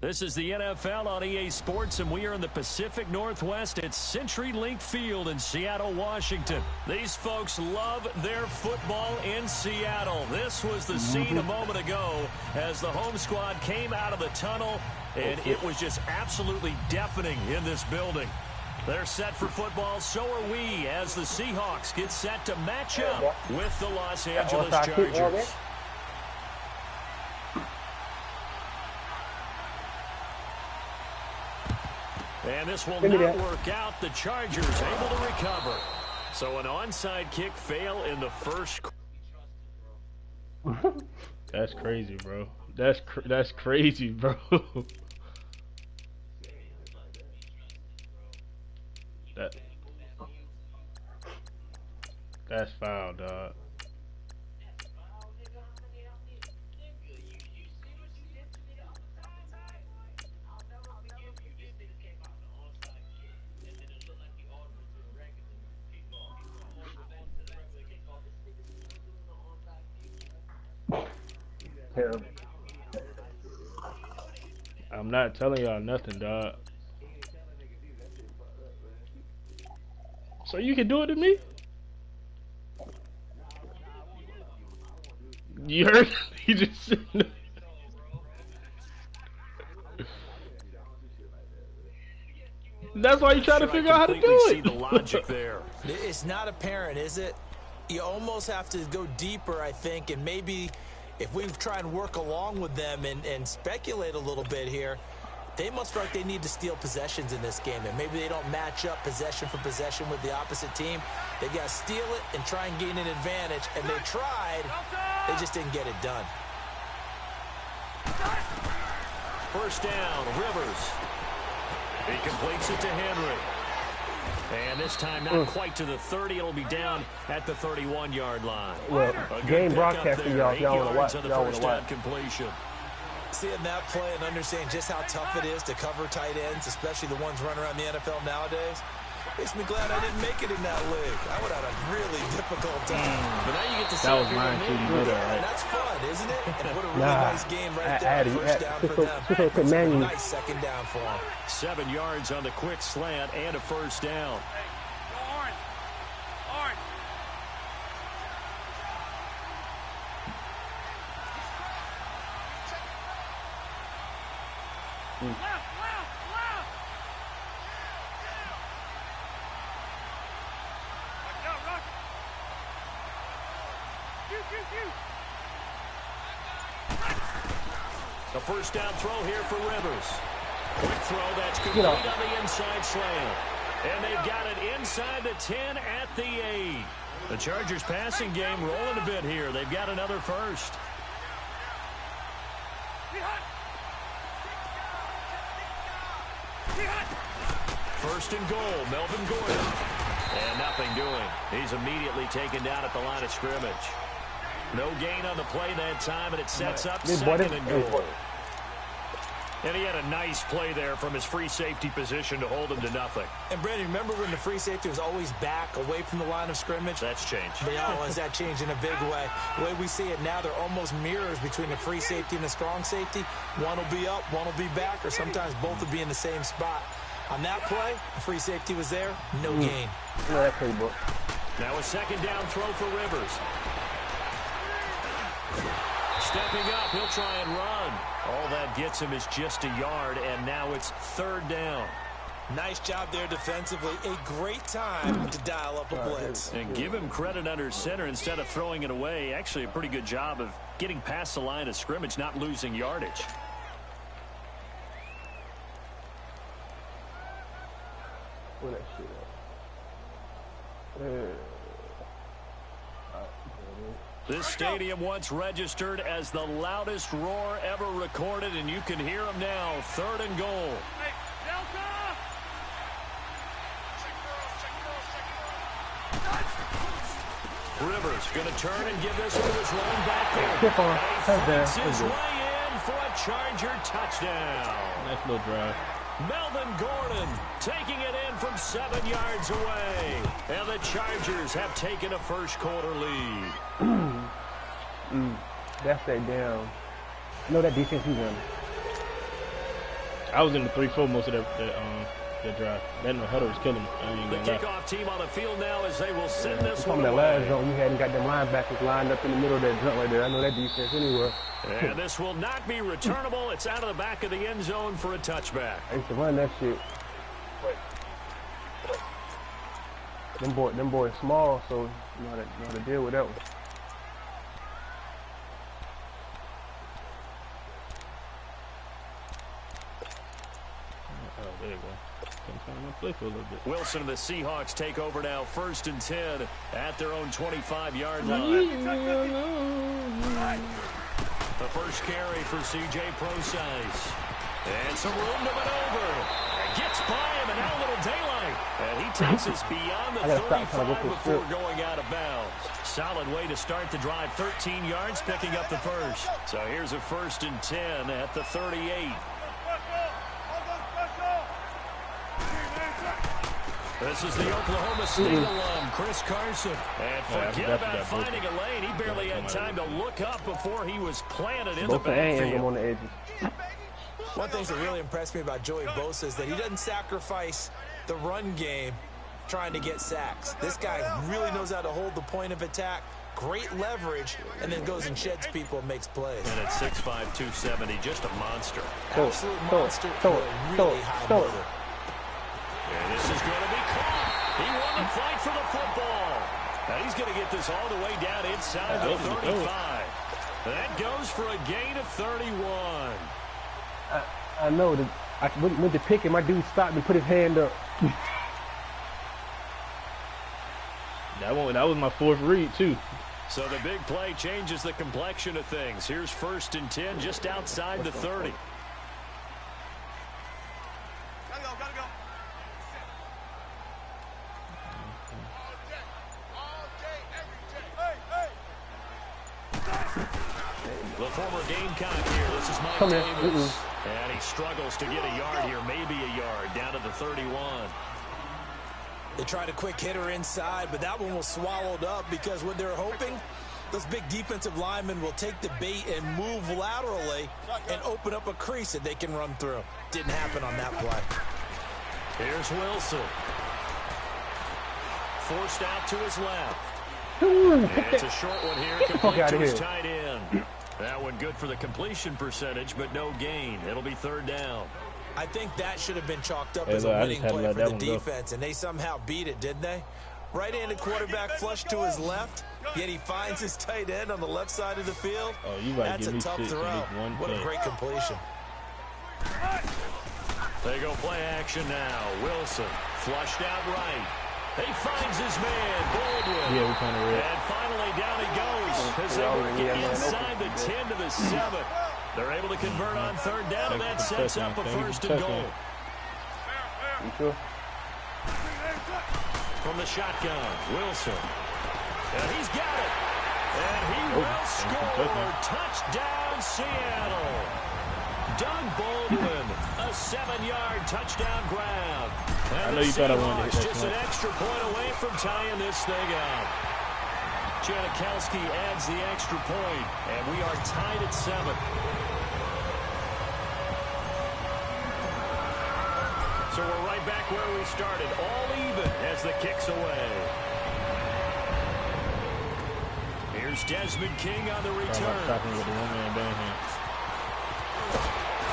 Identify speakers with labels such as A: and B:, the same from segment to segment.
A: This is the NFL on EA Sports, and we are in the Pacific Northwest at CenturyLink Field in Seattle, Washington. These folks love their football in Seattle. This was the scene a moment ago as the home squad came out of the tunnel, and it was just absolutely deafening in this building. They're set for football, so are we, as the Seahawks get set to match up with the Los Angeles Chargers. And this will not work out. The Chargers able to recover. So an onside kick fail in the first.
B: That's crazy, bro. That's crazy, bro. That's foul, dog.
C: Terrible.
B: I'm not telling y'all nothing, dog. So you can do it to me? You heard? He just said no. That's why you trying to figure out how to do it.
A: See the logic there.
D: It's not apparent, is it? You almost have to go deeper, I think, and maybe if we try and work along with them and speculate a little bit here, they must feel like they need to steal possessions in this game, and maybe they don't match up possession for possession with the opposite team. They got to steal it and try and gain an advantage, and they tried. They just didn't get it done.
A: First down, Rivers. He completes it to Henry. And this time not quite to the 30. It'll be down at the 31-yard line.
C: Well, game broadcast for y'all. Y'all want to watch. Y'all want to watch.
A: Completion.
D: Seeing that play and understanding just how tough it is to cover tight ends, especially the ones running around the NFL nowadays, makes me glad I didn't make it in that league. I would have had a really difficult time.
A: But now you get to see
B: that was mine too. You know that, right?
D: And that's fun, isn't it? And what a really nice game right there. First down for them. Nice second down for them.
A: 7 yards on the quick slant and a first down. The first down throw here for Rivers. Quick throw that's complete on the inside slant. And they've got it inside the 10 at the 8. The Chargers passing game rolling a bit here. They've got another first. First and goal, Melvin Gordon. And nothing doing. He's immediately taken down at the line of scrimmage. No gain on the play that time, and it sets up second and goal. And he had a nice play there from his free safety position to hold him to nothing.
D: And, Brandon, remember when the free safety was always back away from the line of scrimmage?
A: That's changed.
D: Has that changed in a big way? The way we see it now, they're almost mirrors between the free safety and the strong safety. One will be up, one will be back, or sometimes both will be in the same spot. On that play, the free safety was there, no gain.
A: Now a second down throw for Rivers. Stepping up, he'll try and run. All that gets him is just a yard, and now it's third down.
D: Nice job there defensively. A great time to dial up a blitz.
A: And give him credit under center instead of throwing it away. Actually, a pretty good job of getting past the line of scrimmage, not losing yardage. This stadium once registered as the loudest roar ever recorded, and you can hear them now. Third and goal. Rivers going to turn and give this one to his running back. He finds his way in for a Charger touchdown.
B: Nice little drive.
A: Melvin Gordon taking it in from 7 yards away. And the Chargers have taken a first-quarter lead.
C: That's that damn. I know that defense he won.
B: I was in the 3-4 most of that drive. That in the huddle was killing me.
A: The kickoff team on the field now as they will send this one
C: that
A: away.
C: last zone, you hadn't got them linebackers lined up in the middle of that jump right there. I know that defense anywhere.
A: And this will not be returnable. It's out of the back of the end zone for a touchback.
C: I used to run that shit. Them boys small, so you know how to deal with that one.
B: Oh, there you go. Play for a little bit.
A: Wilson and the Seahawks take over now, 1st and 10 at their own 25-yard line. The first carry for C.J. Procise. And some room to maneuver. And gets by him, and now a little daylight. And he takes us beyond the 35 before going out of bounds. Solid way to start the drive. 13 yards, picking up the first. So here's a 1st and 10 at the 38. This is the Oklahoma State alum, Chris Carson. And forget about finding a lane. He barely had time to look up before he was planted in the backfield.
C: On the edges.
D: One thing that really impressed me about Joey Bosa is that he doesn't sacrifice the run game trying to get sacks. This guy really knows how to hold the point of attack, great leverage, and then goes and sheds people and makes plays.
A: And at 6'5", 270, just a monster.
D: Absolute monster. Really high motor.
A: And this is going to be caught. He won the fight for the football. Now he's going to get this all the way down inside the 35. That goes for a gain of 31.
C: I know. I went to pick him. My dude stopped and put his hand up.
B: That was my 4th read, too.
A: So the big play changes the complexion of things. Here's 1st and 10 just outside the 30. The former Gamecock here. This is Mike Davis. And he struggles to get a yard here, maybe a yard, down to the 31.
D: They tried a quick hitter inside, but that one was swallowed up because what they're hoping, those big defensive linemen will take the bait and move laterally and open up a crease that they can run through. Didn't happen on that play.
A: Here's Wilson. Forced out to his left. It's a short one here, complete to his tight end. That one good for the completion percentage, but no gain. It'll be 3rd down.
D: I think that should have been chalked up as a winning play for the defense, and they somehow beat it, didn't they? Right-handed quarterback flushed to his left, yet he finds his tight end on the left side of the field.
B: Oh, you about
D: That's
B: to give me
D: a tough
B: shit
D: throw. What a great completion.
A: They go play action now. Wilson flushed out right. He finds his man, Baldwin.
B: Yeah, we kind of read.
A: And finally down he goes as they work it inside the 10 to the 7. They're able to convert on 3rd down, and that sets up a 1st and goal.
C: You sure?
A: From the shotgun, Wilson. And he's got it. And he will score. Touchdown, Seattle. Doug Baldwin, a 7-yard touchdown grab. And
B: I know you thought I wanted to hit that
A: just an extra point away from tying this thing out. Janikowski adds the extra point, and we are tied at 7. So we're right back where we started, all even as the kick's away. Here's Desmond King on the return.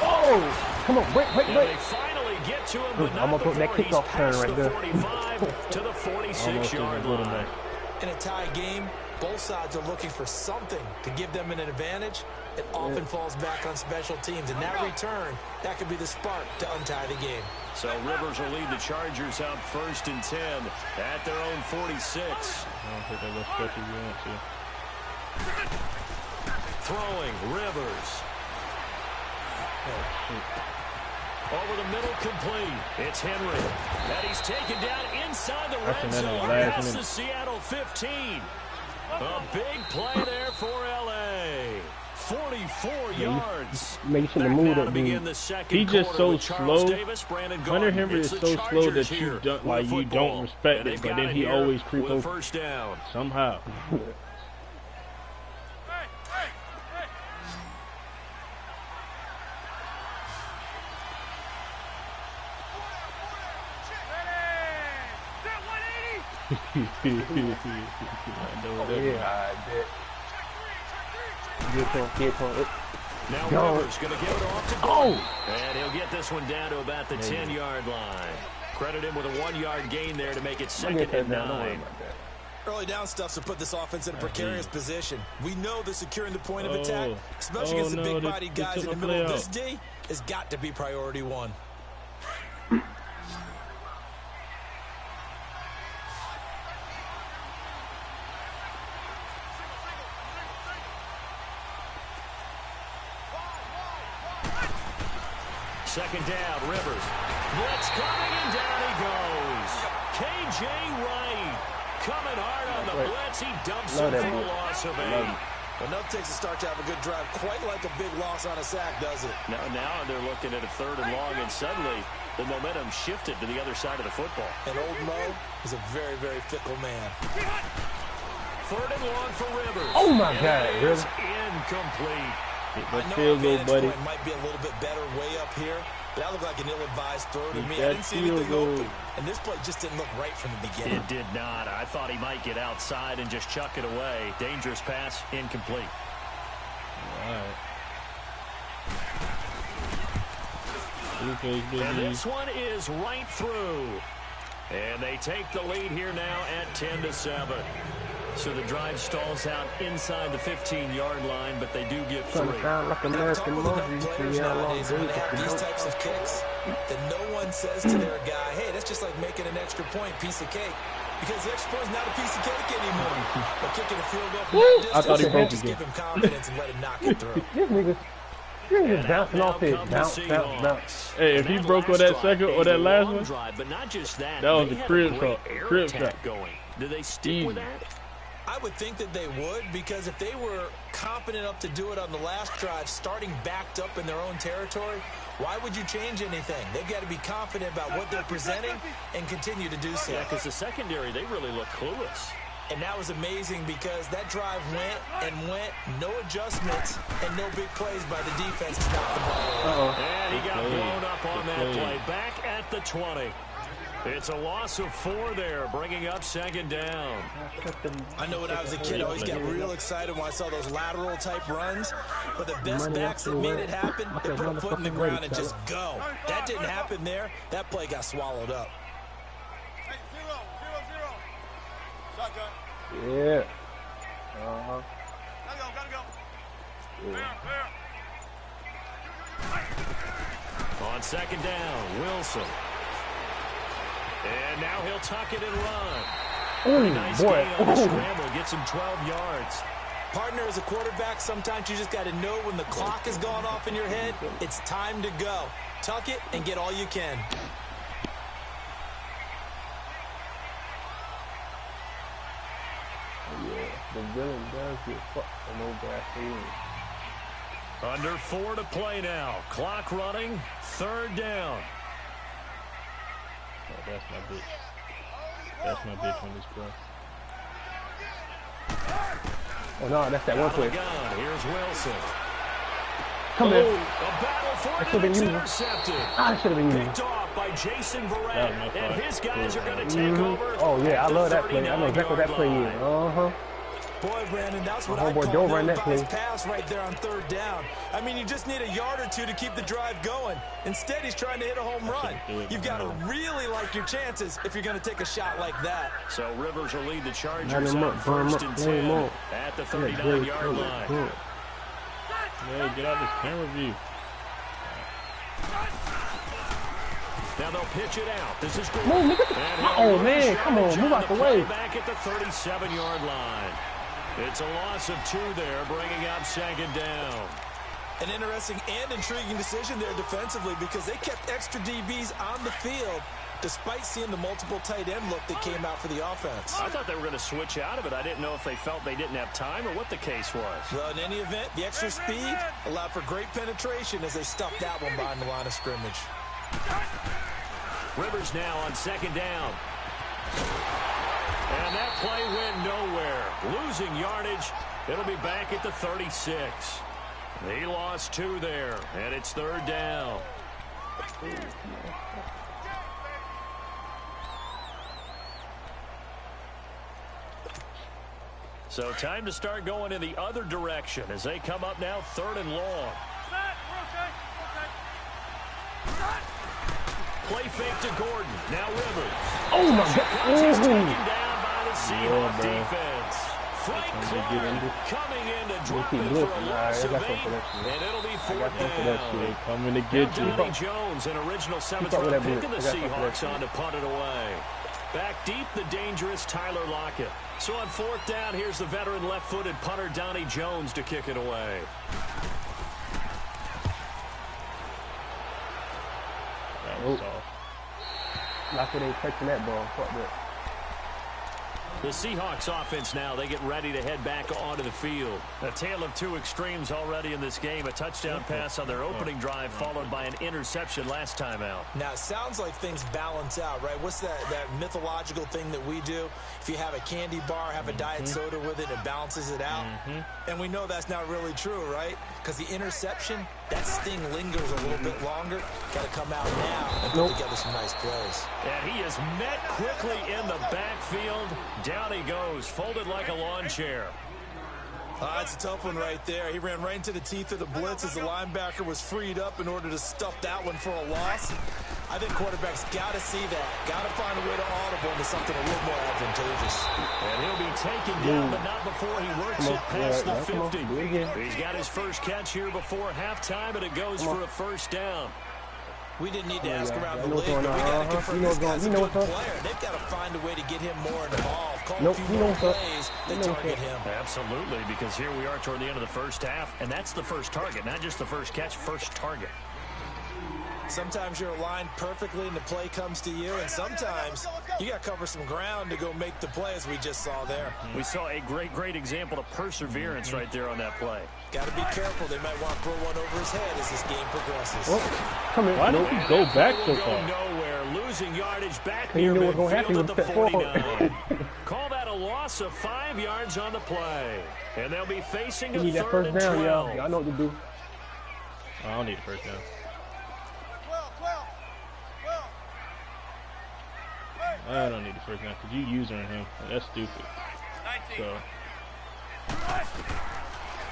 C: Oh, come on, wait.
A: They finally get to him, but not before
C: that kickoff turn right there.
A: 45 to the 46-yard line.
D: In a tie game, both sides are looking for something to give them an advantage. It often falls back on special teams, and that return, that could be the spark to untie the game.
A: So Rivers will lead the Chargers out 1st and 10 at their own 46.
B: I don't think that looks special you want to.
A: Throwing, Rivers. Over the middle, complete. It's Henry. And he's taken down inside the red zone past the Seattle 15. A big play there for L.A. 44 yards.
C: Maybe you shouldn't have moved that dude.
B: He just so slow. Hunter Henry is so slow that you don't you don't respect it, but then he always creep over
A: first down.
B: somehow.
A: Now Rivers going to give it off to Gordon. And he'll get this one down to about the 10-yard line. Credit him with a 1-yard gain there to make it 2nd and 9.
D: Early down stuff to put this offense in a precarious position. We know that securing the point of attack, especially against the big-bodied guys in the middle of this D, has got to be priority one.
A: Second down, Rivers. Blitz coming, and down he goes. K.J. Wright coming hard on the blitz. He dumps it for a loss of 8.
D: Enough takes a start to have a good drive. Quite like a big loss on a sack, does it?
A: Now they're looking at a 3rd and long, and suddenly the momentum shifted to the other side of the football.
D: And old Mo is a very, very fickle man.
A: 3rd and long for Rivers.
C: Oh, my God.
A: Rivers incomplete.
D: I know advantage point might be a little bit better way up here, but that looked like an ill-advised throw to me. I didn't see anything open, and this play just didn't look right from the beginning.
A: It did not. I thought he might get outside and just chuck it away. Dangerous pass, incomplete.
B: All right.
A: And this one is right through. And they take the lead here now at 10-7. So the drive stalls out inside the 15-yard line, but they do get 3.
C: Like American
D: players nowadays, when they have these types of kicks, that no one says to their guy, hey, that's just like making an extra point, piece of cake. Because the extra point is not a piece of cake anymore. But kicking a field goal from that distance,
B: I thought he broke
D: just
B: again.
D: give him confidence and let him knock it through.
C: This nigga's bouncing off it. Bounce.
B: Hey, if he broke on that second or that last one,
A: drive, but not just that
B: was a crib shot.
A: Going. Do they stick with that?
D: I would think that they would, because if they were confident enough to do it on the last drive, starting backed up in their own territory, why would you change anything? They've got to be confident about what they're presenting and continue to do so.
A: Yeah, because the secondary, they really look clueless.
D: And that was amazing because that drive went, no adjustments, and no big plays by the defense to knock the ball away.
A: And he got blown up on that play. Back at the 20. It's a loss of 4 there, bringing up 2nd down.
D: I know when I was a kid, I always got real excited when I saw those lateral-type runs. But the best backs that made it happen, they put a foot in the ground and just go. That didn't happen there. That play got swallowed up.
C: Yeah.
A: On 2nd down, Wilson. And now he'll tuck it and run.
C: Ooh,
A: nice
C: boy.
A: gain on the scramble. Gets him 12 yards.
D: Partner, as a quarterback, sometimes you just got to know when the clock has gone off in your head, it's time to go. Tuck it and get all you can.
C: The villain does get fucked for no gasoline.
A: Under 4 to play now. Clock running. 3rd down.
B: Oh, that's my bitch. That's my bitch on this play.
C: Oh no, that's that one play.
A: Here's Wilson.
C: Come here.
A: A battle for
C: should have been
A: intercepted.
C: I should have been using.
A: Picked off by Jason Verrett, and his guys are going to take over.
C: Oh yeah, I love that play. I know exactly what that play is.
D: Boy, Brandon, that's what
C: I call an ill-advised
D: pass right there on 3rd down. I mean, you just need a yard or two to keep the drive going. Instead, he's trying to hit a home run. You've got to really like your chances if you're going to take a shot like that.
A: So Rivers will lead the Chargers on 1st and 10 at the 39-yard line.
B: Yeah, get out this camera view.
A: Now they'll pitch it out. This is good.
C: Oh man, come on, move out the way.
A: Back at the 37-yard line. It's a loss of 2 there, bringing up 2nd down.
D: An interesting and intriguing decision there defensively because they kept extra DBs on the field despite seeing the multiple tight end look that came out for the offense.
A: I thought they were going to switch out of it. I didn't know if they felt they didn't have time or what the case was.
D: Well, in any event, the extra speed allowed for great penetration as they stuffed that one behind the line of scrimmage.
A: Rivers now on second down. And that play went nowhere. Losing yardage. It'll be back at the 36. He lost 2 there, and it's third down. So time to start going in the other direction as they come up now 3rd and long. Play fake to Gordon. Now Rivers.
C: Oh, my God.
A: He's taken down by the Seahawks defense. Frank Clark coming in to drop it for a loss of 8, and it'll be 4th down.
B: Coming to get you.
A: Donnie Jones, an original 7th-round pick of the Seahawks, on to punt it away. Back deep, the dangerous Tyler Lockett. So on 4th down, here's the veteran left-footed punter Donnie Jones to kick it away.
C: Lockett ain't touching that ball. Fuck that.
A: The Seahawks offense now, they get ready to head back onto the field. A tale of 2 extremes already in this game. A touchdown pass on their opening drive followed by an interception last time out.
D: Now, it sounds like things balance out, right? What's that mythological thing that we do? If you have a candy bar, have a diet soda with it, it balances it out. And we know that's not really true, right? Because the interception, that sting lingers a little bit longer. Got to come out now and put together some nice plays.
A: And he is met quickly in the backfield. Down he goes, folded like a lawn chair.
D: That's a tough one right there. He ran right into the teeth of the blitz as the linebacker was freed up in order to stuff that one for a loss. I think quarterbacks got to see that. Got to find a way to audible into something a little more advantageous.
A: And he'll be taken down, but not before he works it past the 50. He's got his first catch here before halftime, and it goes for a 1st down.
D: We didn't need to ask around the league, but we got to confirm this guy's a good player. They've got to find a way to get him more involved. Call a few more plays that target him.
A: Absolutely, because here we are toward the end of the first half, and that's the first target, not just the first catch, first target.
D: Sometimes you're aligned perfectly and the play comes to you, and sometimes you got to cover some ground to go make the play, as we just saw there.
A: We saw a great example of perseverance right there on that play.
D: Got to be careful. They might want to throw one over his head as this game progresses.
C: Oh, come here. Why don't you go back so far?
A: Nowhere. Losing yardage back
C: here midfield
A: at the 49. Call that a loss of 5 yards on the play. And they'll be facing a 3rd and 12.
C: Y'all know what to do.
B: I don't need a 1st down. I don't need the 1st down because you using him. That's stupid. So.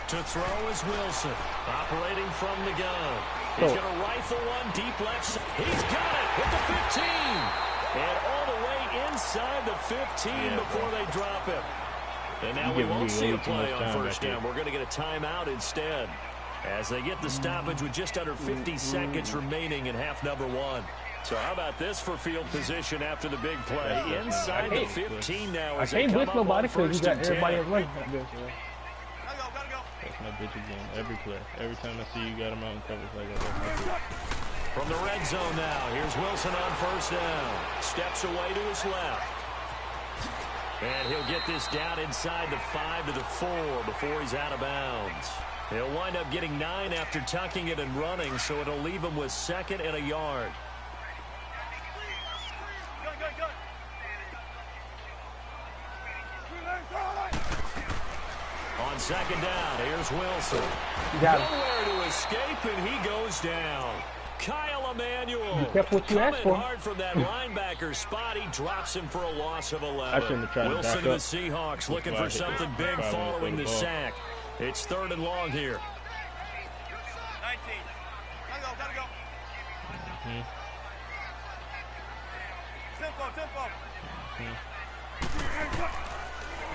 A: To throw is Wilson, operating from the gun. He's going to rifle one deep left side. He's got it at the 15. And all the way inside the 15 before they drop him. And now we won't see a play on 1st down. We're going to get a timeout instead as they get the stoppage with just under 50 seconds remaining in half number 1. So how about this for field position after the big play? Inside the 15 now as they come up on 1st and 10.
B: That's my bitch again. Every play. Every time I see you got him out in coverage like that, that's my bitch.
A: From the red zone now, here's Wilson on 1st down. Steps away to his left. And he'll get this down inside the 5 to the 4 before he's out of bounds. He'll wind up getting 9 after tucking it and running, so it'll leave him with 2nd and a yard. On 2nd down, here's Wilson. Nowhere to escape, and he goes down. Kyle Emanuel coming hard from that linebacker spot. He drops him for a loss of 11. Wilson and the Seahawks looking for something big following the sack. It's 3rd and long here.
E: 19. Gotta go. Tempo.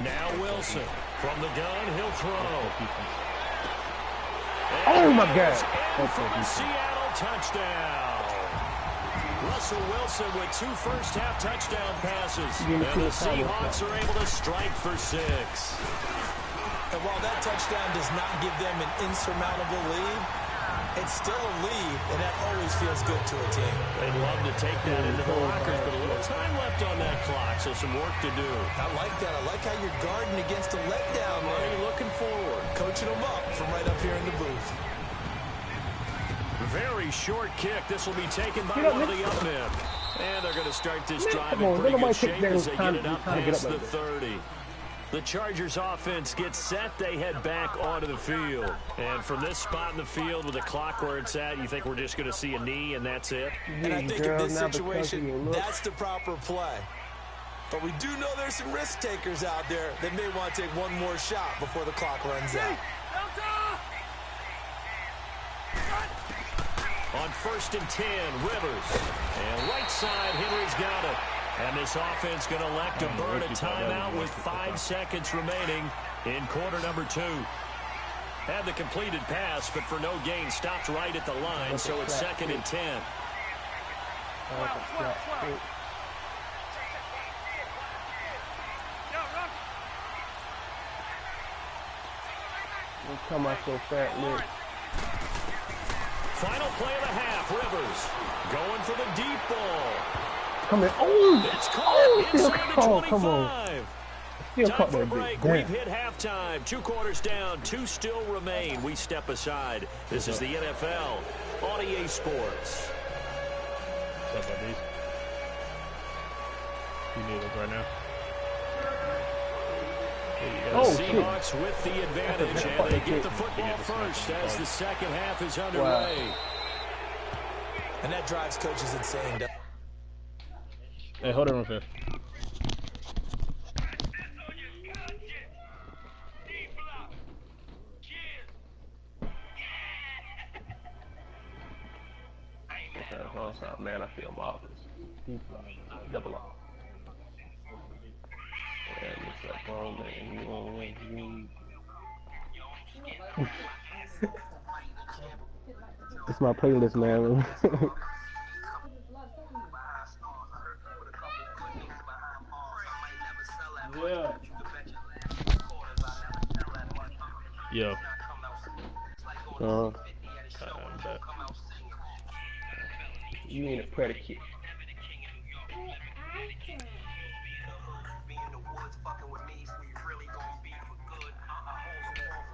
A: Now Wilson from the gun, he'll throw.
C: Oh my God!
A: For the Seattle touchdown. Russell Wilson with 2 first-half touchdown passes, and the Seahawks are able to strike for 6.
D: And while that touchdown does not give them an insurmountable lead, It's still a lead, and that always feels good to a team.
A: They'd love to take that into the lockers, but a little time left on that clock, so some work to do.
D: I like that. I like how you're guarding against a letdown.
A: Are you looking forward?
D: Coaching them up from right up here in the booth.
A: Very short kick. This will be taken by one of the up men. And they're going to start this drive in
C: on,
A: pretty good
C: nobody
A: shape
C: take
A: as they
C: time-
A: get it up
C: time to get
A: past
C: up
A: the
C: like
A: 30. The Chargers offense gets set. They head back onto the field. And from this spot in the field with the clock where it's at, you think we're just going to see a knee and that's it?
D: And I think in this situation, that's the proper play. But we do know there's some risk takers out there that may want to take one more shot before the clock runs out.
A: On 1st and 10, Rivers. And right side, Henry's got it. And this offense going to elect to burn a timeout with 5 seconds remaining in quarter number 2. Had the completed pass, but for no gain, stopped right at the line, so it's 2nd and 10.
C: Come on so fat, Nick.
A: Final play of the half, Rivers going for the deep ball.
C: Come in. Oh!
A: It's caught inside the 25.
C: Come on. Still
A: Time
C: caught
A: for a
C: that
A: break.
C: big.
A: We've hit halftime. 2 quarters down. 2 still remain. We step aside. This is the NFL on EA Sports.
B: What's up, buddies? You need us right now.
A: The Seahawks with the advantage, and they get the football first as the second half is underway.
C: Wow.
D: And that drives coaches insane.
B: Hey, hold on real fast.
C: Oh, man, I feel marvelous. Double off. Yeah, looks like wrong, man. You won't win. It's my playlist, man.
B: Yeah. Yo.
C: You need a predicate.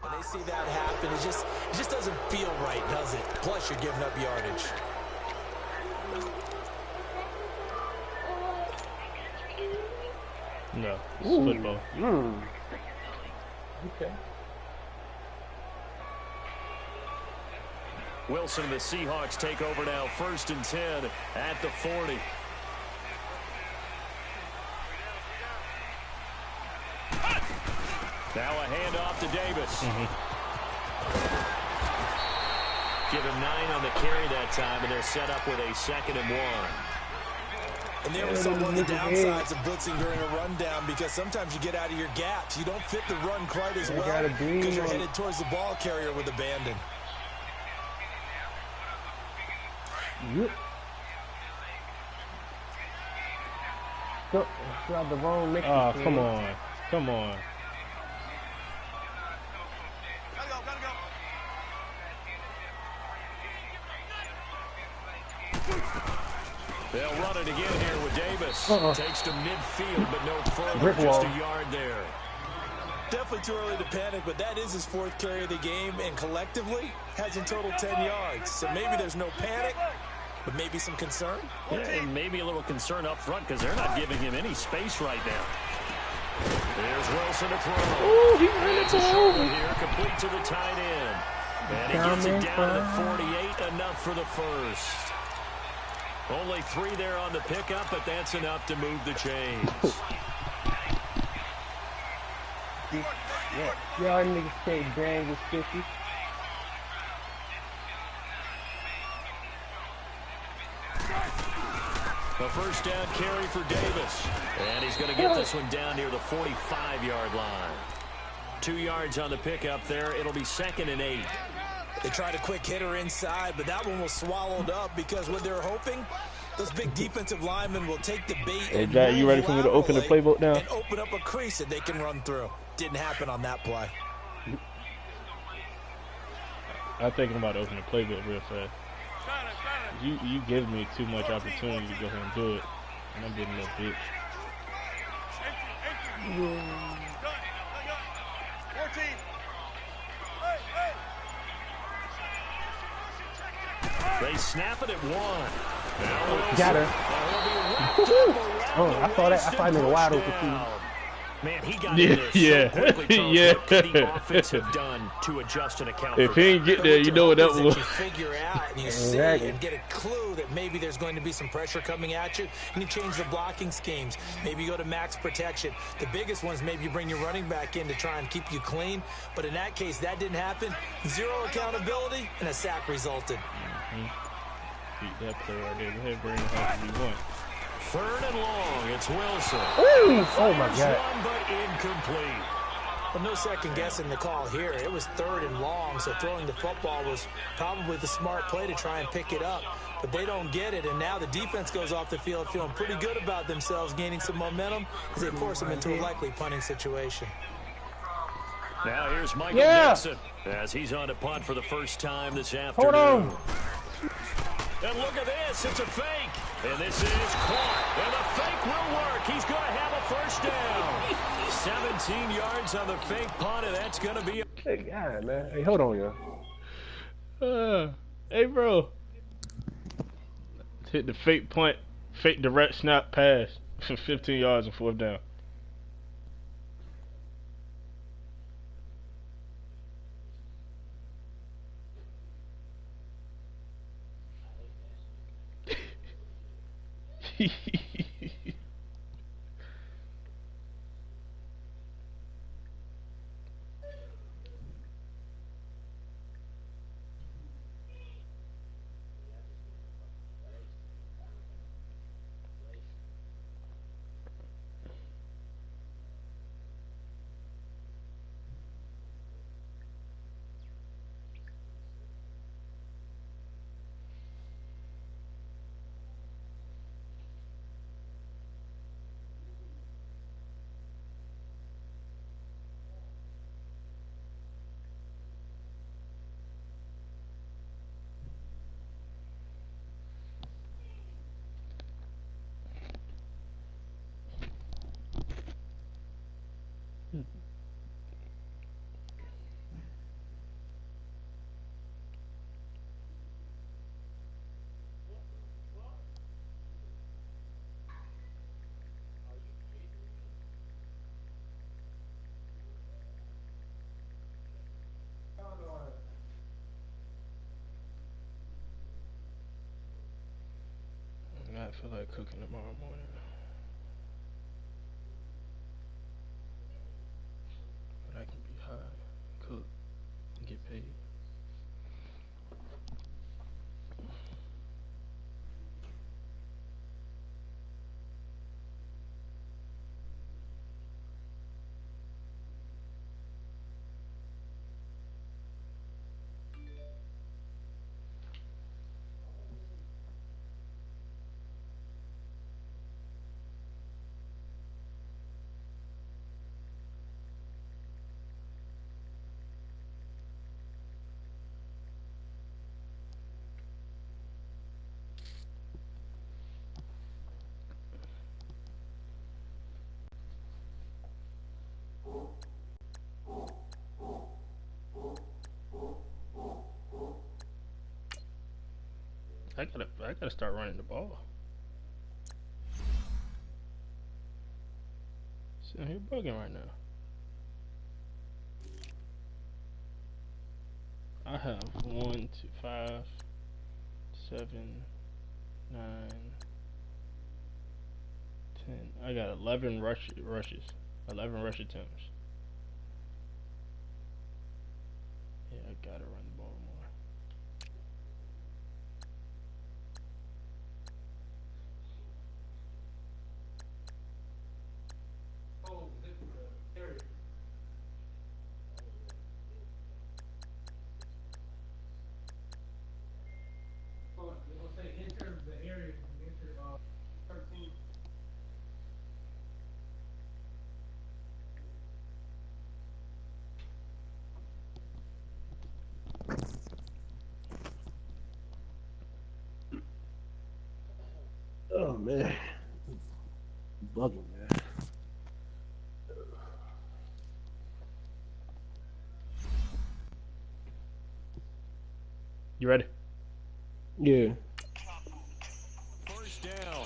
D: When they see that happen, it just doesn't feel right, does it? Plus, you're giving up yardage.
B: No, it's football.
C: Okay.
A: Wilson and the Seahawks take over now. 1st and 10 at the 40. Now a handoff to Davis. Give him 9 on the carry that time, and they're set up with a 2nd and 1.
D: And there was some of the downsides of blitzing during a rundown because sometimes you get out of your gaps. You don't fit the run quite as well because you're headed towards the ball carrier with abandon.
C: Yep. Grab the wrong next.
B: Oh, come on. Come on.
E: Gotta go.
A: They'll run it again here with Davis. Takes to midfield, but no further.
C: Brick
A: Just
C: wall.
A: a yard there.
D: Definitely too early to panic, but that is his 4th carry of the game, and collectively has in total 10 yards. So maybe there's no panic, but maybe some concern.
A: Yeah, and maybe a little concern up front because they're not giving him any space right now. There's Wilson to throw.
C: Ooh, he ran
A: It's a short one here, complete to the tight end. And he gets it down to the 48, enough for the first. Only 3 there on the pickup, but that's enough to move the chains.
C: Y'all niggas say Brand was 50.
A: A first down carry for Davis. And he's going to get this one down near the 45-yard line. 2 yards on the pickup there. It'll be 2nd and 8.
D: They tried a quick hitter inside, but that one was swallowed up because what they're hoping, those big defensive linemen will take the bait.
B: Hey, Jack, you ready for me to open the playbook now?
D: And open up a crease that they can run through. Didn't happen on that play.
B: I think I'm about to open the playbook real fast. You give me too much opportunity to go ahead and do it, and I'm getting a little bitch.
E: 14.
A: They snap it at one.
C: Got her. Oh, I saw that. I saw him wide open too.
A: Man, he got in there so quickly, Charles.
B: Yeah.
A: What could the offense have done to adjust and account
B: If
A: for
B: he ain't get there, you know what that was.
D: You figure out and you see and get a clue that maybe there's going to be some pressure coming at you, and you change the blocking schemes. Maybe you go to max protection. The biggest ones, maybe you bring your running back in to try and keep you clean. But in that case, that didn't happen. Zero accountability, and a sack resulted.
B: Beat that play right there. Go ahead, bring it home if you want.
A: 3rd and long. It's Wilson.
C: Ooh, oh my God.
A: One, but incomplete.
D: Well, no second guessing the call here. It was 3rd and long, so throwing the football was probably the smart play to try and pick it up. But they don't get it, and now the defense goes off the field feeling pretty good about themselves, gaining some momentum as they force them into a likely punting situation.
A: Now here's Michael Dixon as he's on to punt for the first time this afternoon.
C: Hold on.
A: And look at this. It's a fake. And this is caught. And the fake will work. He's going to have a first down. 17 yards on the fake punt, and that's going to be...
C: Hey, God, man. Hey, hold on, yo.
B: Hey, bro. Hit the fake punt, fake direct snap pass for 15 yards and 4th down. I feel like cooking tomorrow morning. But I can be high, cook, and get paid. I gotta start running the ball. Sitting here bugging right now. I have 1, 2, 5, 7, 9, 10. I got 11 rushes, 11 rush attempts. Yeah, I gotta run the ball more.
C: Oh man, bugging, man.
B: You ready?
C: Yeah.
A: First down.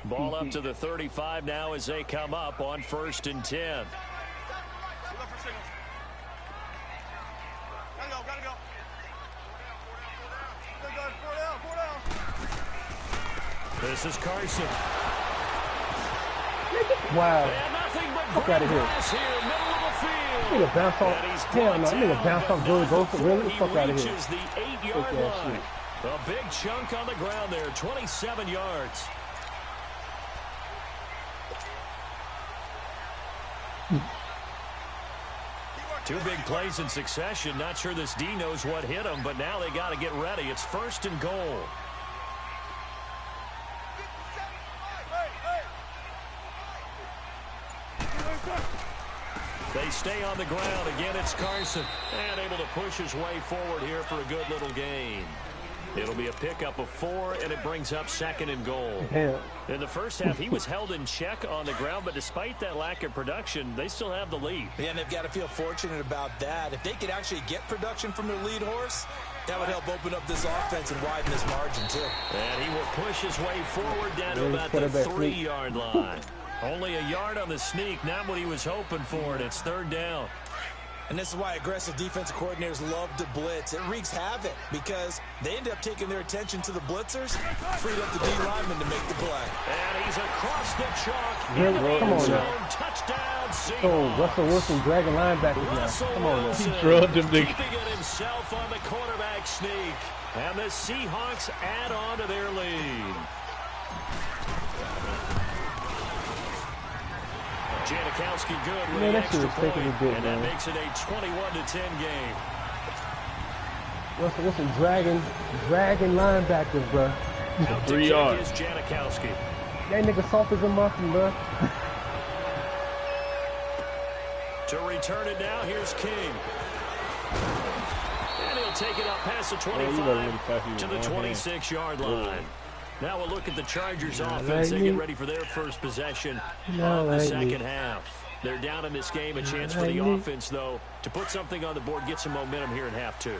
A: Ball up to the 35 now as they come up on 1st and 10.
E: Gotta go. Four down.
A: This is Carson.
C: Wow.
A: And nothing but
C: Fuck outta here.
A: grass here, middle of the field.
C: Nigga bounce off.
A: And he's
C: Hell no,
A: brought
C: nigga
A: down,
C: bounce off
A: but
C: Joey
A: not
C: Bosa. Really?
A: before
C: Fuck out
A: he
C: of here.
A: reaches the 8-yard
C: Fuck that
A: line.
C: shit.
A: A big chunk on the ground there, 27 yards. Two big plays in succession. Not sure this D knows what hit him, but now they got to get ready. It's 1st and goal. They stay on the ground. Again, it's Carson. And able to push his way forward here for a good little gain. It'll be a pickup of 4, and it brings up 2nd and goal.
C: Hell.
A: In the first half, he was held in check on the ground, but despite that lack of production, they still have the lead.
D: Yeah, and they've got to feel fortunate about that. If they could actually get production from their lead horse, that would help open up this offense and widen this margin, too.
A: And he will push his way forward down to about the 3-yard line. Only a yard on the sneak, not what he was hoping for, and it's 3rd down.
D: And this is why aggressive defensive coordinators love to blitz. It wreaks havoc because they end up taking their attention to the blitzers, freed up the D lineman to make the play.
A: And he's across the chalk.
C: Come on now.
A: Touchdown, Seahawks.
C: Oh, Russell Wilson dragging linebackers now. Come on now.
A: Wilson
B: drugged him, nigga.
A: keeping it himself on the quarterback sneak. And the Seahawks add on to their lead. Janikowski good with
C: Man,
A: the
C: that shit
A: extra
C: was taking
A: point,
C: a bit,
A: and that
C: man.
A: makes it a 21-10 game.
C: Russell Wilson dragging linebackers, bro.
A: Out to
B: 3
A: kick
B: yards.
A: is Janikowski.
C: That nigga soft as a muffin, bro.
A: To return it now, here's King. And he'll take it up past the 25 to the 26-yard line. Now we'll look at the Chargers offense. They get ready for their first possession of the second half. They're down in this game. A chance for the offense, though, to put something on the board, get some momentum here in half 2.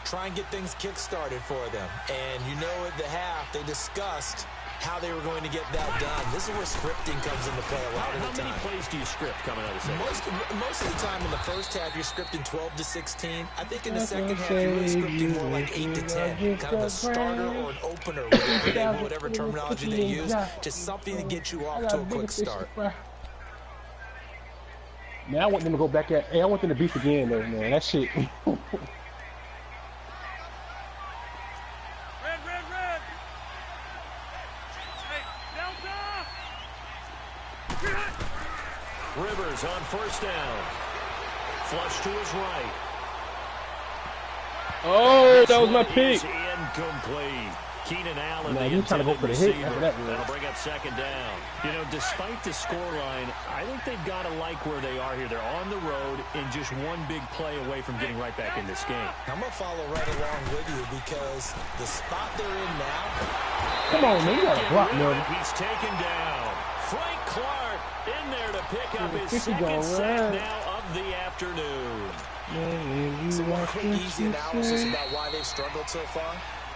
D: Try and get things kick-started for them. And you know at the half, they discussed how they were going to get that done. This is where scripting comes into play a lot of the time.
A: How many plays do you script coming out of the second?
D: Most of the time in the first half, you're scripting 12 to 16. I think in the second half, you're really scripting more like 8 to 10. Kind of a starter or an opener, whatever terminology they use. Just something to get you off to a quick start.
C: Man, I want them to go back at. Hey, I want them to beef again, though, man. That shit.
E: Red. Hey, Delta!
A: Rivers on first down. Flush to his right.
B: Oh, that was my pick.
A: Is incomplete. Keenan Allen,
C: Now,
A: the
C: you trying to go
A: intended
C: for the hit
A: receiver.
C: after that, man.
A: That'll bring up second down. You know, despite the scoreline, I think they've got to like where they are here. They're on the road and just one big play away from getting right back in this game.
D: I'm going to follow right along with you because the spot they're in now.
C: Come on, man. You got to block, man.
A: He's taken down. Frank Clark in there to pick up his
C: 50
A: second
C: going
A: sack
C: right.
A: now of the afternoon.
D: Some more quick, easy analysis about why they've struggled so far.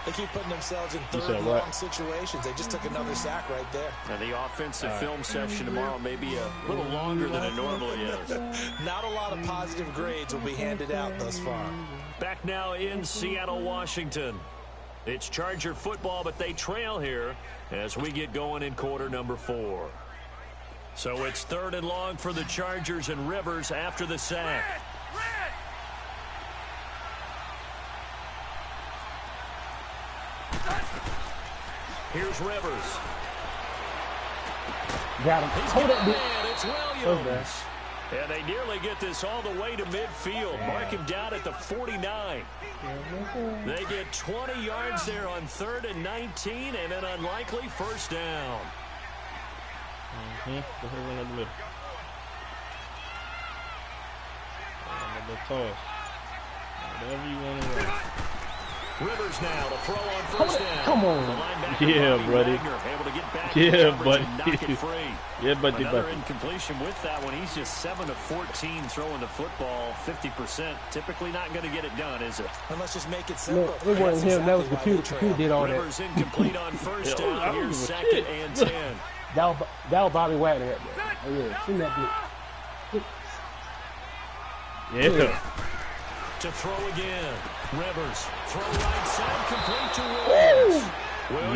D: They keep putting themselves in third and long situations. They just took another sack right there.
A: And the offensive film session tomorrow may be a little longer than it normally is.
D: Not a lot of positive grades will be handed out thus far.
A: Back now in Seattle, Washington. It's Charger football, but they trail here as we get going in quarter number 4. So it's 3rd and long for the Chargers and Rivers after the sack. Here's Rivers.
C: Got him. Hold up, dude.
A: And it's Williams. And they nearly get this all the way to midfield. Mark him down at the 49. They get 20 yards there on 3rd and 19 and an unlikely first down.
B: The toss. Whatever you want to run.
A: Rivers now to throw on first down.
C: Come on.
B: Yeah, buddy.
A: Able to get back
B: Yeah, buddy.
A: and knock it free.
B: Yeah, buddy.
A: Another incompletion with that one. He's just 7 of 14 throwing the football, 50%. Typically not going to get it done, is it?
D: And let's just make it simple.
C: No, it wasn't him. That was the computer did all that.
A: Rivers incomplete on first down. Here's 2nd and 10.
C: That was Bobby Wagner. Oh, yeah. Seen that blitz.
B: Yeah.
A: To throw again. Rivers. Throw right side. Complete to Williams.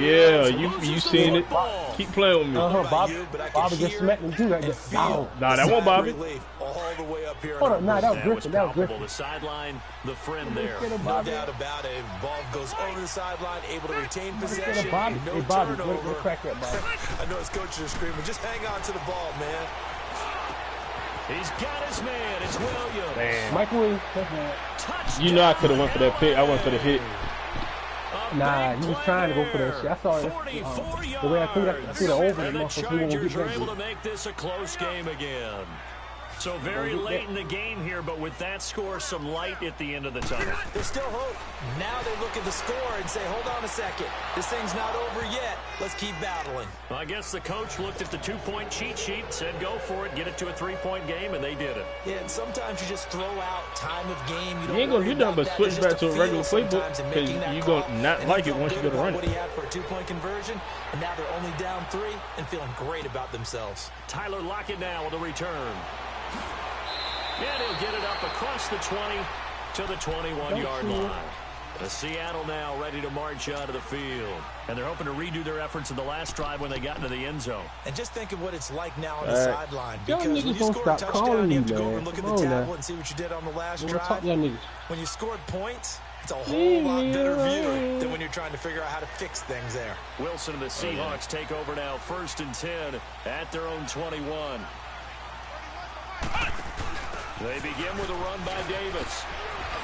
B: Yeah, you seen it. Keep playing with me.
C: Bobby just smacked him too. Like that.
B: Nah, that won't Bobby.
D: All the way up here.
C: Hold on, nah, that was Griffin. That was
A: palpable.
C: Griffin.
A: The sideline, the friend there.
D: No doubt about it. Ball goes over the sideline, able to retain possession.
C: Bobby,
D: No
C: hey, Bobby,
D: turnover.
C: let crack that, Bobby.
D: I know his coaches are screaming. Just hang on to the ball, man.
A: He's got his man. It's Williams.
B: Man.
C: Michael Williams. That's man.
A: Touchdown.
B: You know I could have went for that pick. I went for the hit.
C: Nah, he was trying to go for that shit. I saw it. The way I threw the over,
A: and the
C: motherfucker, he won't
A: Chargers
C: get
A: are
C: that
A: able
C: good.
A: to make this a close game again. So very late in the game here, but with that score, some light at the end of the tunnel.
D: There's still hope. Now they look at the score and say, hold on a second. This thing's not over yet. Let's keep battling.
A: Well, I guess the coach looked at the 2-point cheat sheet, said go for it, get it to a 3-point game, and they did it.
D: Yeah, and sometimes you just throw out time of game.
B: You ain't going to do nothing but switch back to a regular playbook because you're going to not like it once you go to run it.
D: What he had for a 2-point conversion, and now they're only down 3 and feeling great about themselves.
A: Tyler Lockett now with a return. And he'll get it up across the 20 to the 21-yard line. The Seattle now ready to march out of the field. And they're hoping to redo their efforts in the last drive when they got into the end zone.
D: And just think of what it's like now on the sideline. Because
C: Y'all
D: when you
C: niggas don't
D: score a
C: stop
D: touchdown,
C: calling
D: you
C: me,
D: have to go over
C: man.
D: and look at
C: Come
D: the
C: on
D: tablet
C: now.
D: and see what you did on the last
C: We'll talk
D: drive.
C: y'all niggas.
D: When you scored points, it's a whole lot better view than when you're trying to figure out how to fix things there.
A: Wilson and the Seahawks take over now, 1st and 10 at their own 21. They begin with a run by Davis.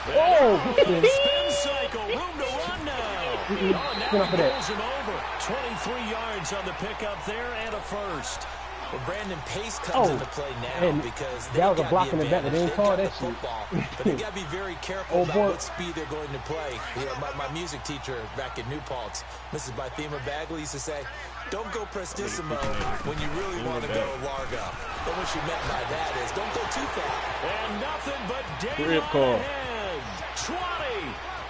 A: Spin cycle, room to run now. Oh, now he pulls him over. 23 yards on the pickup there and a first.
D: Well, Brandon Pace comes into play now because
C: that was a block in the back, but they didn't call that shit.
D: But they got to be very careful about what speed they're going to play. Yeah, my music teacher back in New Paltz, Mrs. Bythema Bagley, used to say, don't go prestissimo when you really want to go largo. But what she meant by that is don't go too fast.
A: And nothing but daylight ahead. 20,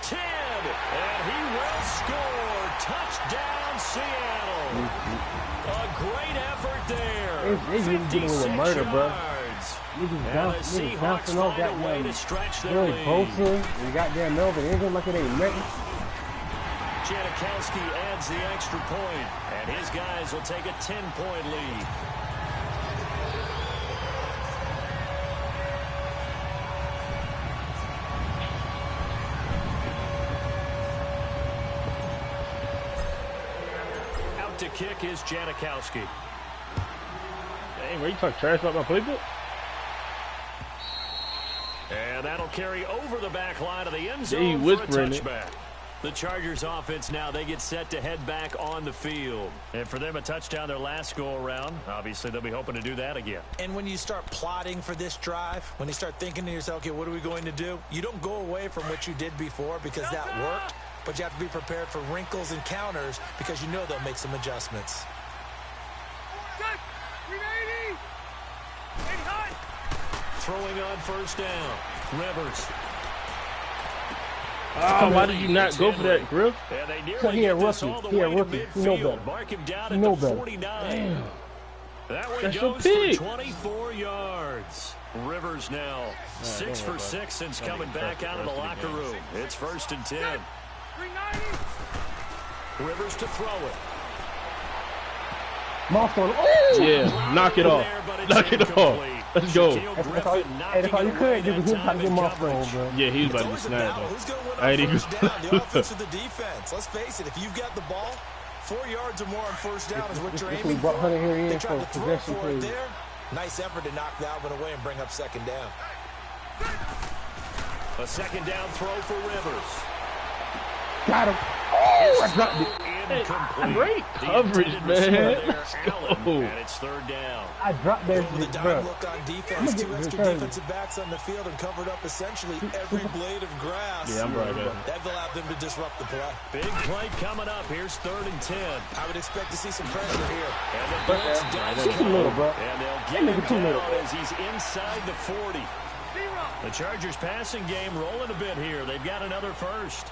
A: 10, and he will score. Touchdown, Seattle. A great effort there.
C: They really getting with a murder, bro. Niggas bouncing off that way. Really Bosa and goddamn Melvin Ingram like it ain't nothing.
A: Janikowski adds the extra point, and his guys will take a 10-point lead. Out to kick is Janikowski.
B: Dang, where you talk trash about my playbook?
A: And that'll carry over the back line of the end
B: Yeah, he
A: zone for a
B: whispering it.
A: touchback. The Chargers offense now, they get set to head back on the field. And for them, a touchdown their last go-around. Obviously, they'll be hoping to do that again.
D: And when you start plotting for this drive, when you start thinking to yourself, okay, what are we going to do? You don't go away from what you did before because that worked, but you have to be prepared for wrinkles and counters because you know they'll make some adjustments.
A: Throwing on first down. Rivers.
B: Oh, why did you not go for that, Griff?
A: And they nearly
C: So he a
A: get this
C: rookie.
A: all the
C: He a
A: way to
C: rookie. He know
A: midfield.
C: better.
A: Mark him down
C: He
A: at
C: know
A: the
C: better.
A: 49.
C: Damn.
A: That one
B: That's your
A: goes for
B: pick.
A: 24 yards. Rivers now 6 for 6 since coming back out of the locker room. It's 1st and 10. Rivers to throw it.
C: Moss on. Oh!
B: Yeah, knock it off. Knock it off. Let's go.
C: That's all you could do was him trying to get Moss on, bro.
B: Yeah, he was about to get snapped, though.
D: Who's going to win
B: I
D: on
B: ain't
D: first
B: even-
D: down? The offense or the defense? Let's face it, if you've got the ball, 4 yards or more on first down is what you're
C: This
D: aiming
C: we brought
D: for.
C: Hunter here in
D: They
C: for
D: tried to throw
C: possession
D: for it
C: play.
D: there. Nice effort to knock that one away and bring up 2nd down.
A: A 2nd down throw for Rivers.
C: Got him. Oh, I dropped it.
A: incomplete.
B: Great coverage, man. Let's go.
A: And it's third down.
C: I dropped that
D: With a
C: shit,
D: dime
C: bro.
D: look on defense, two extra defensive backs on the field and covered up essentially every blade of grass.
B: Yeah, I'm right there.
D: That allowed them to disrupt the play.
A: Big play coming up. Here's 3rd and 10.
D: I would expect to see some pressure here.
A: And the blitz does
C: Too little, bro.
A: and they'll
C: That
A: get him
C: nigga too little.
A: down as he's inside the 40. The Chargers passing game rolling a bit here. They've got another first.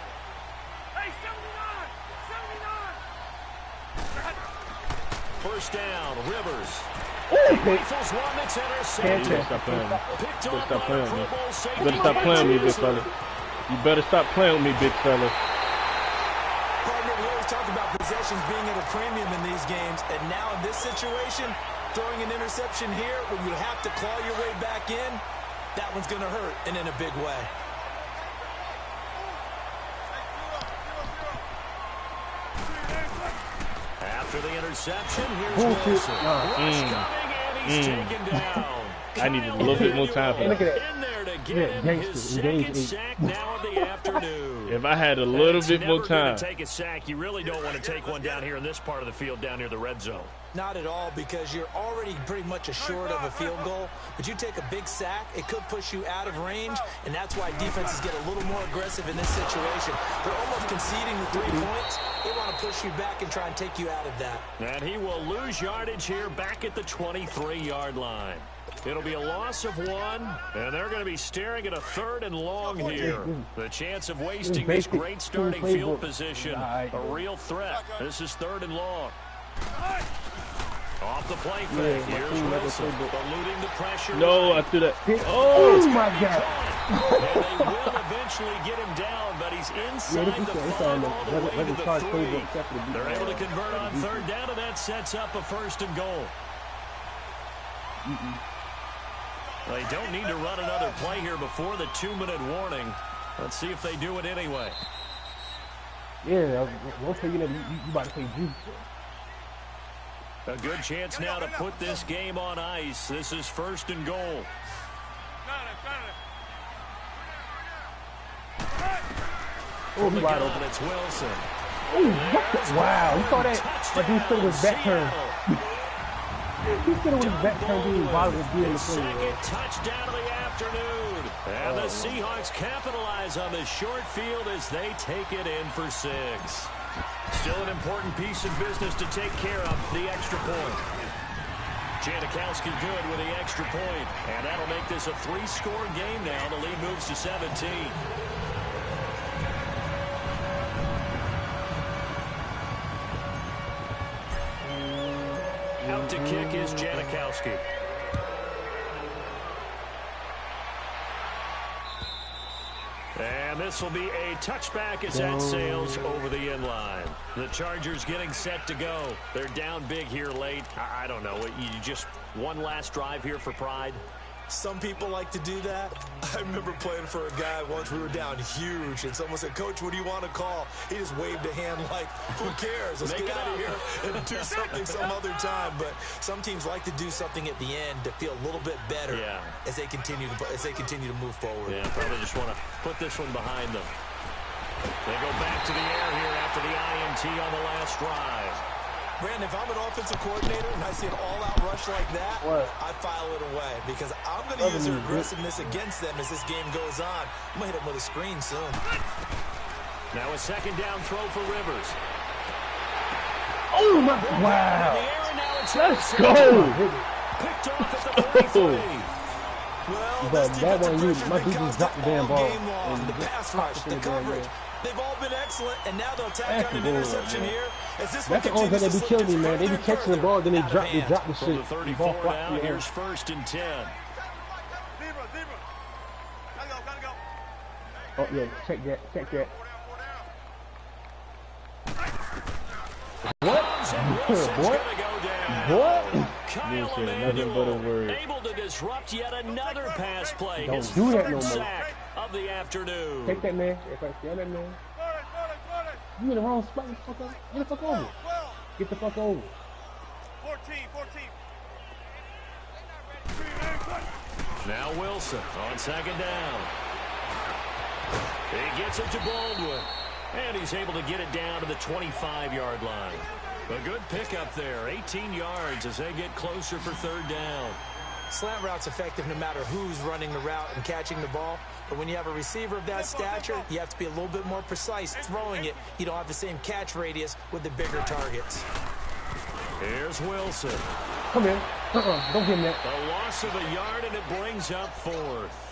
E: Hey, 79! 79!
A: First down, Rivers.
C: Ooh,
A: Rifles one that's intercepted.
B: You better stop playing.
A: Picked
B: You better
A: off
B: stop
A: by
B: playing
A: a
B: with me.
A: Pro Bowl
B: You
A: safety.
B: better stop playing with me, big fella. You better stop playing with me, big fella.
D: Partner, we always talk about possessions being at a premium in these games, and now in this situation, throwing an interception here when you have to claw your way back in, that one's going to hurt, and in a big way.
A: After the interception, here's
C: Bullshit.
A: Wilson.
C: Nah.
A: Rush coming, and he's taken down.
B: I needed a little bit more time for
C: Look
B: that.
C: at that.
A: In there to get
C: Yeah,
A: him his
C: gangster,
A: second
C: engaged.
A: sack now of the afternoon.
B: If I had a little
A: It's
B: bit more
A: never gonna
B: time.
A: take a sack. You really don't want to take one down here in this part of the field, down near the red zone.
D: Not at all, because you're already pretty much assured of a field goal. But you take a big sack, it could push you out of range, and that's why defenses get a little more aggressive in this situation. They're almost conceding the 3 points. They want to push you back and try and take you out of that.
A: And he will lose yardage here back at the 23-yard line. It'll be a loss of 1, and they're going to be staring at a 3rd and long here. The chance of wasting this great starting field position, a real threat. This is 3rd and long. Off the play fake. Here's Wilson, eluding the pressure.
B: No, I threw that.
C: Oh my God.
A: And they will eventually get him down, but he's inside the 5 all the way to the 3. They're able to convert on 3rd down, and that sets up a 1st and goal. They don't need to run another play here before the 2-minute warning. Let's see if they do it anyway.
C: Yeah, one thing you about to say juice.
A: A good chance now to put this game on ice. This is 1st and goal.
C: Oh, he wide
A: And
C: open.
A: it's Wilson.
C: Oh, wow. You saw that? My dude stood with his back turned. He stood with his back turned, being bothered with being in the play.
A: Second touchdown of the afternoon. And the Seahawks capitalize on this short field as they take it in for 6. Still an important piece of business to take care of, the extra point. Janikowski good with the extra point. And that'll make this a 3-score game now. The lead moves to 17. Out to kick is Janikowski. And this will be a touchback as that sails over the end line. The Chargers getting set to go. They're down big here late. I don't know. You just one last drive here for pride.
D: Some people like to do that. I remember playing for a guy once. We were down huge, and someone said, "Coach, what do you want to call?" He just waved a hand like, "Who cares? Let's get out of here and do something some other time." But some teams like to do something at the end to feel a little bit better as they continue to move forward.
A: Yeah, probably just want to put this one behind them. They go back to the air here after the INT on the last drive.
D: Brandon, if I'm an offensive coordinator and I see an all-out rush like that, I file it away because I'm going to use their aggressiveness against them as this game goes on. I'm going to hit them with a screen soon.
A: Now a 2nd down throw for Rivers.
C: Oh, my, wow.
B: Let's go.
A: Picked off at the 33.
D: Well,
C: But
D: this
C: that
D: defensive
C: one,
D: pressure
C: my
D: been
C: dude just
D: constant
C: dropped the damn
D: all
C: ball.
D: game long.
C: And
D: The
C: just
D: pass
C: popped
D: rush,
C: it
D: the
C: in there,
D: coverage,
C: man.
D: they've all been excellent, and now they'll tack
C: That's
D: on an
C: bull,
D: interception
C: man.
D: here. As this
C: That's the
D: one
C: only thing that be
D: continues to
C: killing me,
D: slip
C: man. They be
D: further
C: catching the
D: and
C: ball, then they
D: further
C: drop
D: out
C: the
D: of hand.
A: From
C: shit.
A: the
C: The
A: 34
C: ball flopped in
A: down,
C: the air.
A: here's 1st and 10.
E: Zebra. Gotta go.
C: Oh, yeah, check that. What? What? What?
B: You said nothing but a word.
A: Able to disrupt yet another pass play.
C: Don't
A: His
C: do that
A: 3rd
C: no more.
A: sack of the afternoon.
C: Take that, man. If I see that, man. You in the wrong spot. Get the fuck over. Get the fuck over.
E: 14.
A: Now Wilson on 2nd down. He gets it to Baldwin. And he's able to get it down to the 25-yard line. A good pickup there, 18 yards as they get closer for third down.
D: Slant route's effective no matter who's running the route and catching the ball. But when you have a receiver of that stature, you have to be a little bit more precise throwing it. You don't have the same catch radius with the bigger targets.
A: Here's Wilson.
C: Come in. Don't give him that.
A: A loss of a yard, and it brings up fourth.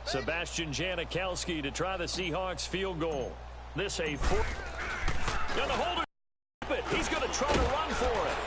A: Sebastian Janikowski to try the Seahawks field goal. This a fourth. And the holder, he's going to try to run for it.